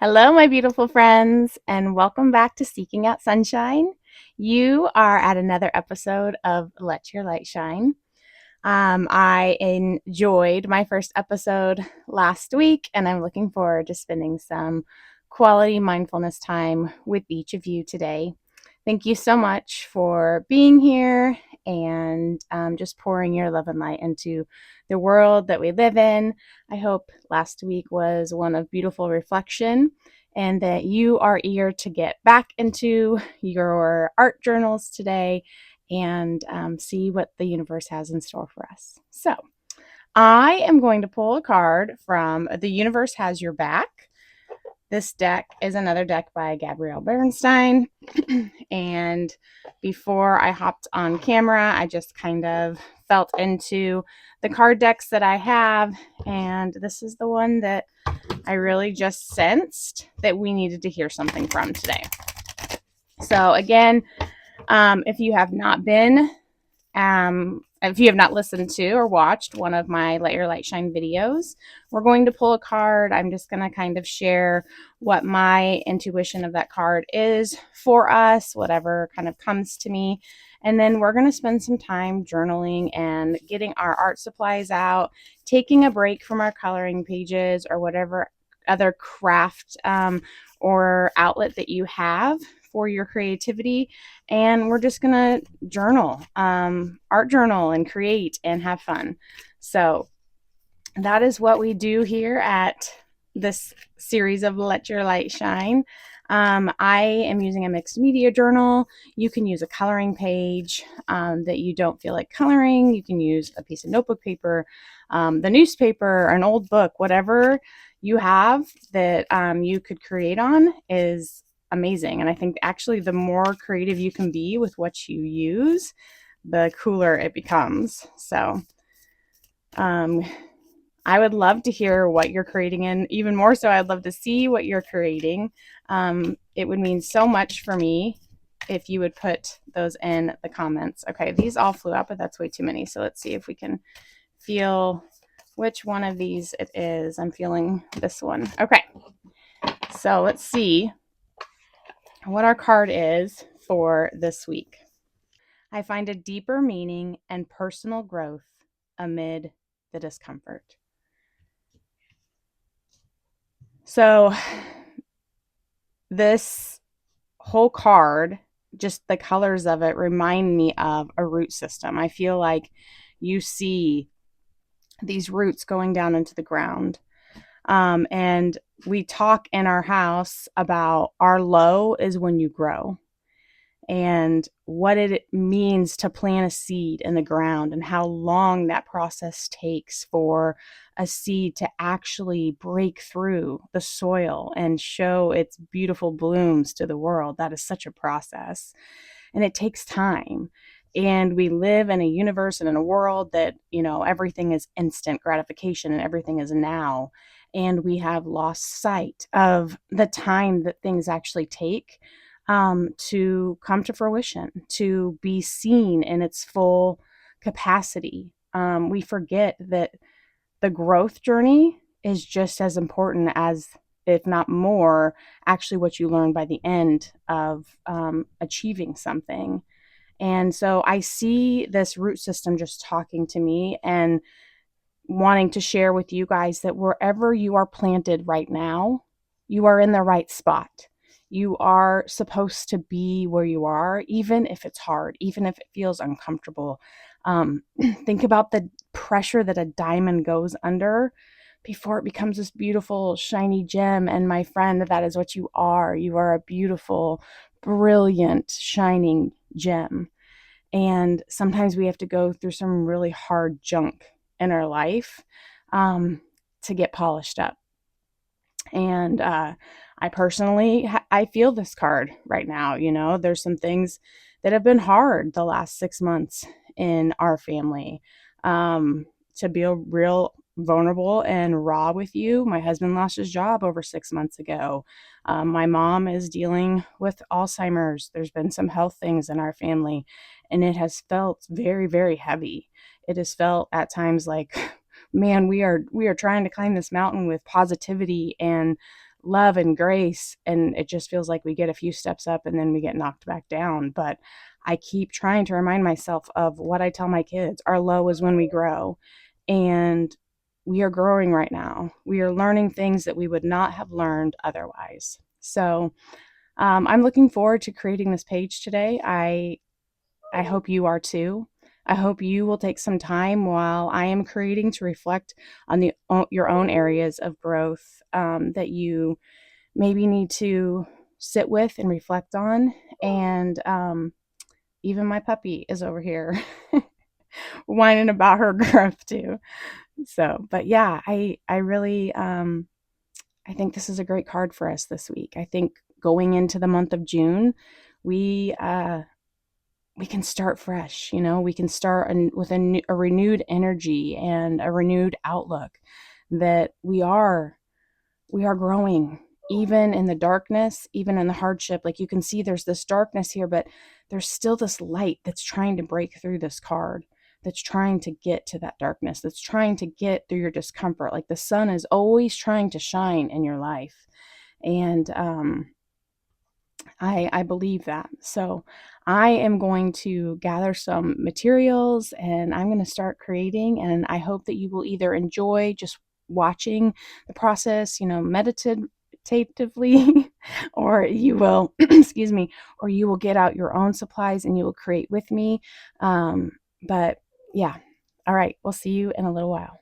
Hello, my beautiful friends, and welcome back to Seeking Out Sunshine. You are at another episode of Let Your Light Shine. I enjoyed my first episode last week, and I'm looking forward to spending some quality mindfulness time with each of you today. Thank you so much for being here and just pouring your love and light into the world that we live in. I hope last week was one of beautiful reflection and that you are eager to get back into your art journals today and see what the universe has in store for us. So, I am going to pull a card from The Universe Has Your Back. This deck is another deck by Gabrielle Bernstein. And before I hopped on camera, I just kind of felt into the card decks that I have. And this is the one that I really just sensed that we needed to hear something from today. So, again, if you have not listened to or watched one of my Let Your Light Shine videos, we're going to pull a card. I'm just going to kind of share what my intuition of that card is for us, whatever kind of comes to me. And then we're going to spend some time journaling and getting our art supplies out, taking a break from our coloring pages or whatever other craft or outlet that you have for your creativity. And we're just going to journal, art journal, and create and have fun. So that is what we do here at this series of Let Your Light Shine. I am using a mixed media journal. You can use a coloring page that you don't feel like coloring. You can use a piece of notebook paper, the newspaper, an old book, whatever you have that you could create on is amazing. And I think actually the more creative you can be with what you use, the cooler it becomes. So I would love to hear what you're creating, and even more so, I'd love to see what you're creating. It would mean so much for me if you would put those in the comments. Okay, these all flew out, but that's way too many. So let's see if we can feel which one of these it is. I'm feeling this one. Okay, so let's see what our card is for this week. I find a deeper meaning and personal growth amid the discomfort. So this whole card, just the colors of it remind me of a root system. I feel like you see these roots going down into the ground. And we talk in our house about our low is when you grow, and what it means to plant a seed in the ground and how long that process takes for a seed to actually break through the soil and show its beautiful blooms to the world. That is such a process, and it takes time. And we live in a universe and in a world that, everything is instant gratification and everything is now. And we have lost sight of the time that things actually take to come to fruition, to be seen in its full capacity. We forget that the growth journey is just as important as, if not more, actually what you learn by the end of achieving something. And so I see this root system just talking to me and wanting to share with you guys that wherever you are planted right now, you are in the right spot. You are supposed to be where you are, even if it's hard, even if it feels uncomfortable. Think about the pressure that a diamond goes under before it becomes this beautiful, shiny gem. And my friend, that is what you are. You are a beautiful, brilliant, shining gem. And sometimes we have to go through some really hard junk in our life to get polished up. And I personally, I feel this card right now. There's some things that have been hard the last 6 months in our family. To be real vulnerable and raw with you, my husband lost his job over 6 months ago. My mom is dealing with Alzheimer's. There's been some health things in our family, and it has felt very, very heavy. It has felt at times like, man, we are trying to climb this mountain with positivity and love and grace, and it just feels like we get a few steps up and then we get knocked back down. But I keep trying to remind myself of what I tell my kids. Our low is when we grow, and we are growing right now. We are learning things that we would not have learned otherwise. So I'm looking forward to creating this page today. I hope you are too. I hope you will take some time while I am creating to reflect on your own areas of growth that you maybe need to sit with and reflect on. And even my puppy is over here whining about her growth too. So, but yeah, I really I think this is a great card for us this week. I think going into the month of June, we we can start fresh. We can start with a renewed energy and a renewed outlook that we are growing, even in the darkness, even in the hardship. Like, you can see there's this darkness here, but there's still this light that's trying to break through this card, that's trying to get to that darkness, that's trying to get through your discomfort. Like, the sun is always trying to shine in your life. And I believe that. So I am going to gather some materials and I'm going to start creating. And I hope that you will either enjoy just watching the process, meditatively, or you will, excuse me, or you will get out your own supplies and you will create with me. But yeah. All right. We'll see you in a little while.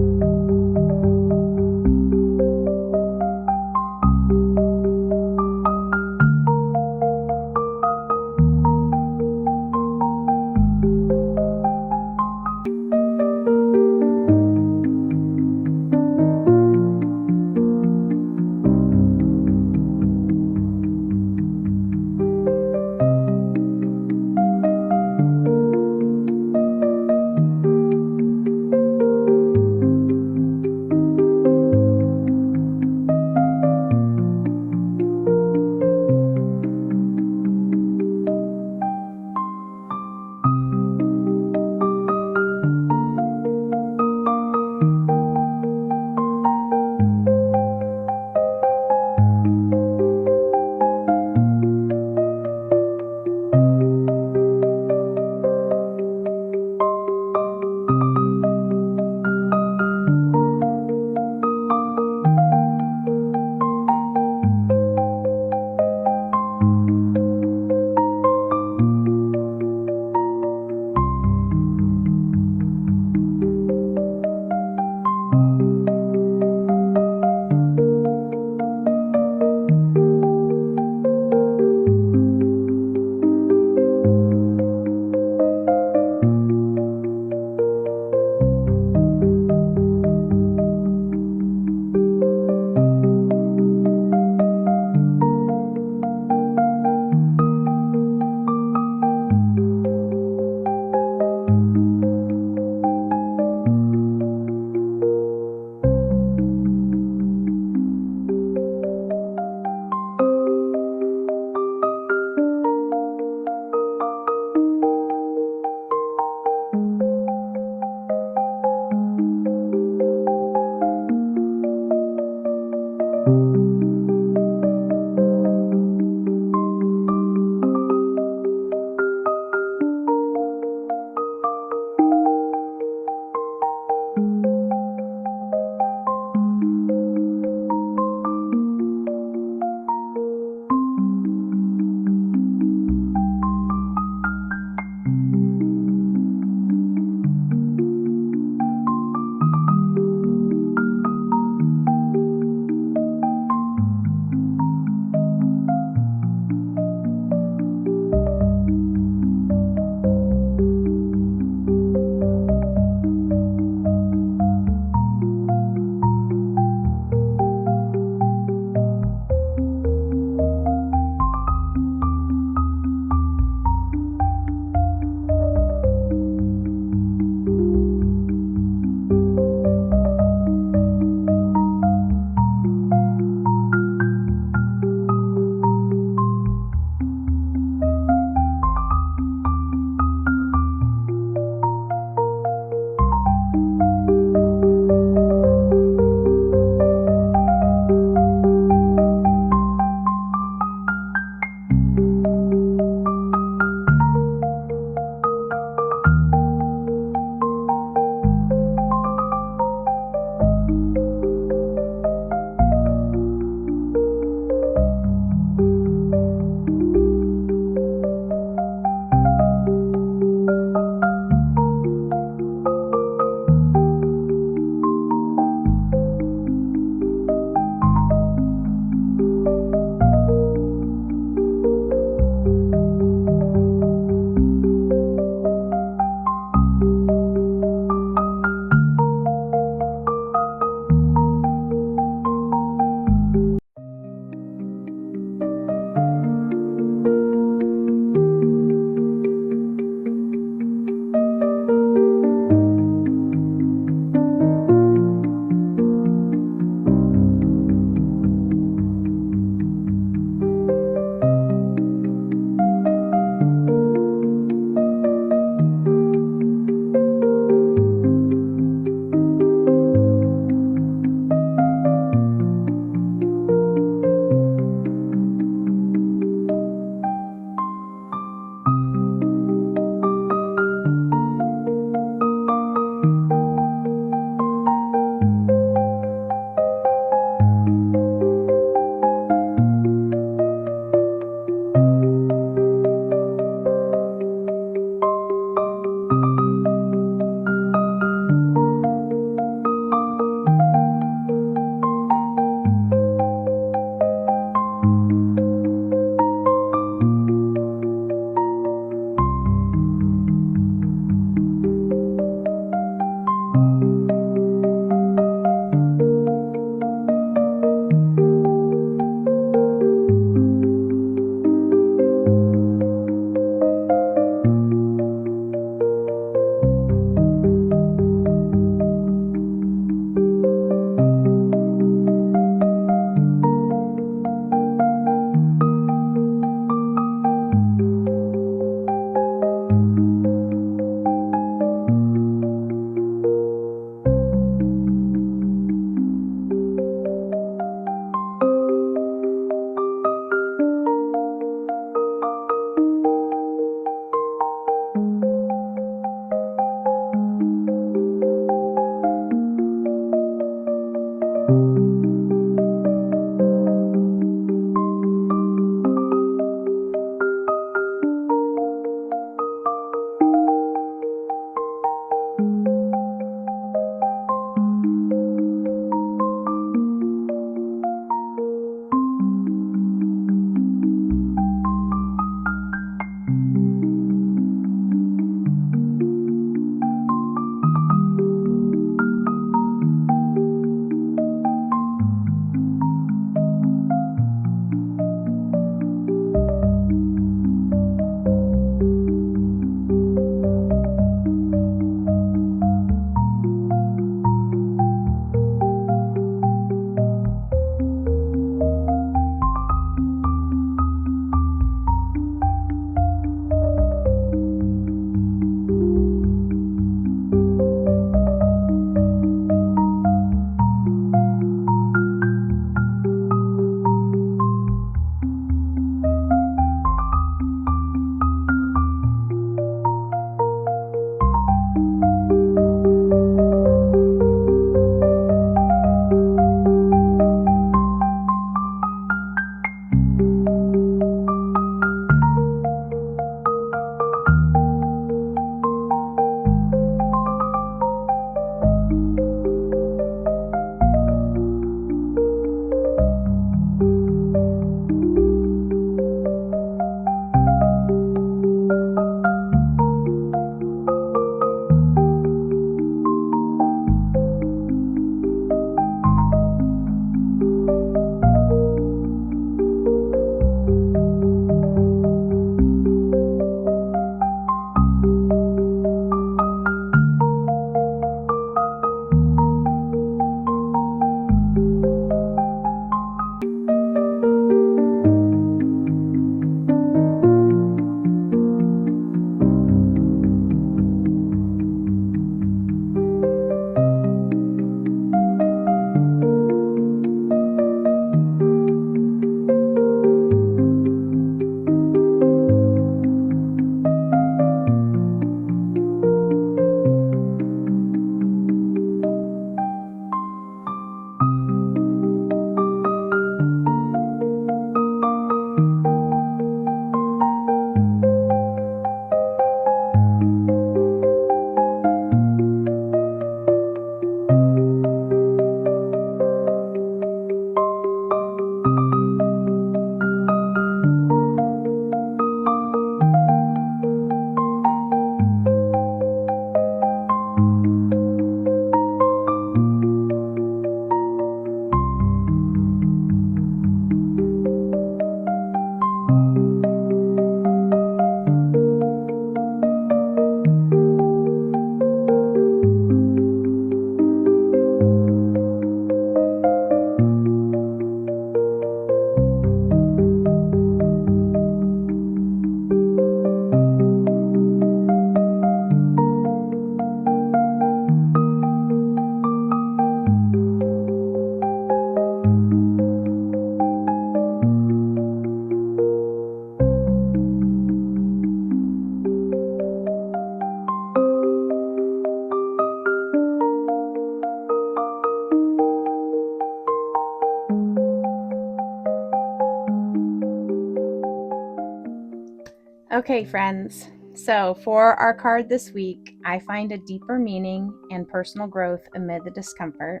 Okay, friends. So, for our card this week, I find a deeper meaning and personal growth amid the discomfort.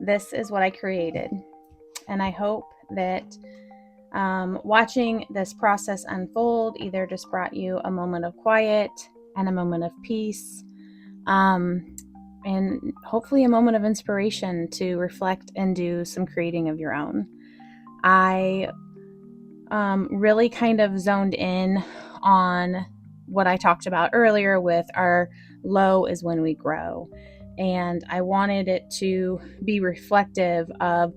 This is what I created. And I hope that watching this process unfold either just brought you a moment of quiet and a moment of peace, and hopefully a moment of inspiration to reflect and do some creating of your own. I really kind of zoned in on what I talked about earlier with our low is when we grow. And I wanted it to be reflective of,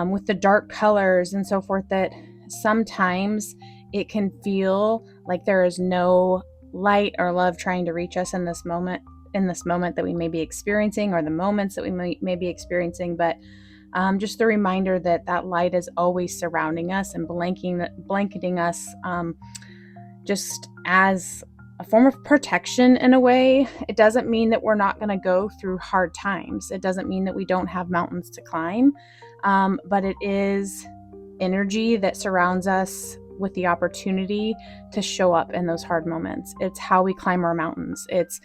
with the dark colors and so forth, that sometimes it can feel like there is no light or love trying to reach us in this moment that we may be experiencing, or the moments that we may be experiencing. But just the reminder that that light is always surrounding us and blanketing us, just as a form of protection in a way. It doesn't mean that we're not going to go through hard times. It doesn't mean that we don't have mountains to climb, but it is energy that surrounds us with the opportunity to show up in those hard moments. It's how we climb our mountains. It's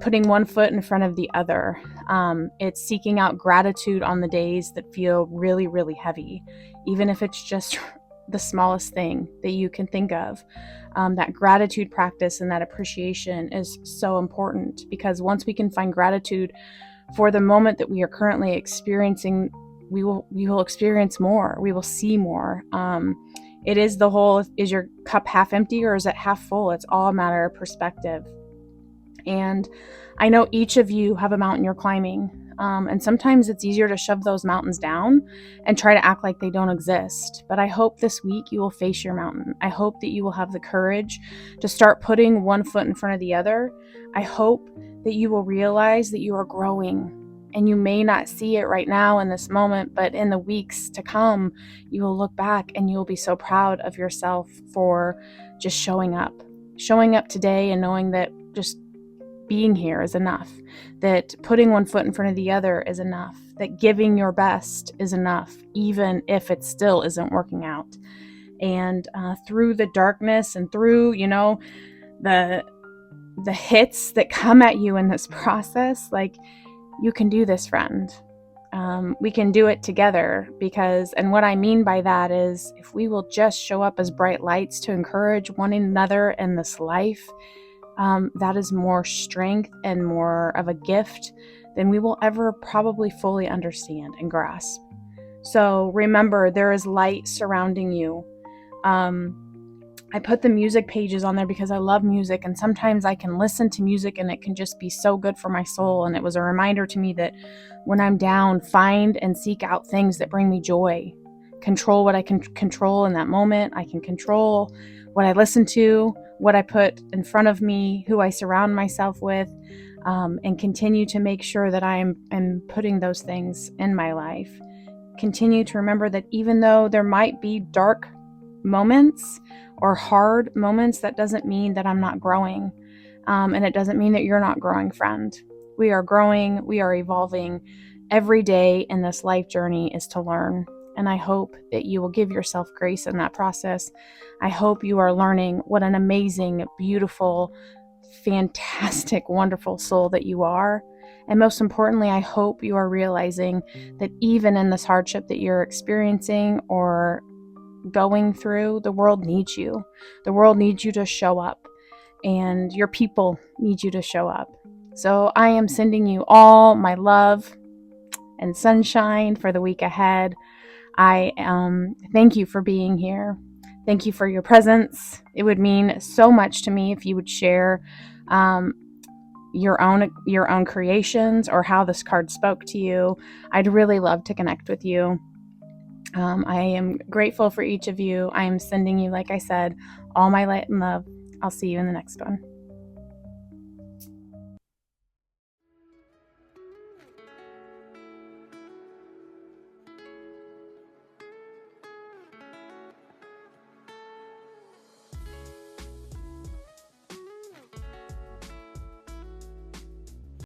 putting one foot in front of the other. It's seeking out gratitude on the days that feel really, really heavy, even if it's just the smallest thing that you can think of. That gratitude practice and that appreciation is so important, because once we can find gratitude for the moment that we are currently experiencing, we will experience more. We will see more. It is the whole, is your cup half empty or is it half full? It's all a matter of perspective. And I know each of you have a mountain you're climbing. And sometimes it's easier to shove those mountains down and try to act like they don't exist. But I hope this week you will face your mountain. I hope that you will have the courage to start putting one foot in front of the other. I hope that you will realize that you are growing. And you may not see it right now in this moment, but in the weeks to come, you will look back and you will be so proud of yourself for just showing up today, and knowing that just being here is enough, that putting one foot in front of the other is enough, that giving your best is enough, even if it still isn't working out. And through the darkness and through, the hits that come at you in this process, like, you can do this, friend. We can do it together, and what I mean by that is, if we will just show up as bright lights to encourage one another in this life, that is more strength and more of a gift than we will ever probably fully understand and grasp. So remember, there is light surrounding you. I put the music pages on there because I love music, and sometimes I can listen to music and it can just be so good for my soul. And it was a reminder to me that when I'm down, find and seek out things that bring me joy. Control what I can control in that moment. I can control what I listen to, what I put in front of me, who I surround myself with, and continue to make sure that I am putting those things in my life. Continue to remember that even though there might be dark moments or hard moments, that doesn't mean that I'm not growing. And it doesn't mean that you're not growing, friend. We are growing, we are evolving. Every day in this life journey is to learn. And I hope that you will give yourself grace in that process. I hope you are learning what an amazing, beautiful, fantastic, wonderful soul that you are. And most importantly, I hope you are realizing that even in this hardship that you're experiencing or going through, the world needs you. The world needs you to show up, and your people need you to show up. So I am sending you all my love and sunshine for the week ahead. I thank you for being here. Thank you for your presence. It would mean so much to me if you would share um, your own creations or how this card spoke to you. I'd really love to connect with you. I am grateful for each of you. I am sending you, like I said, all my light and love. I'll see you in the next one.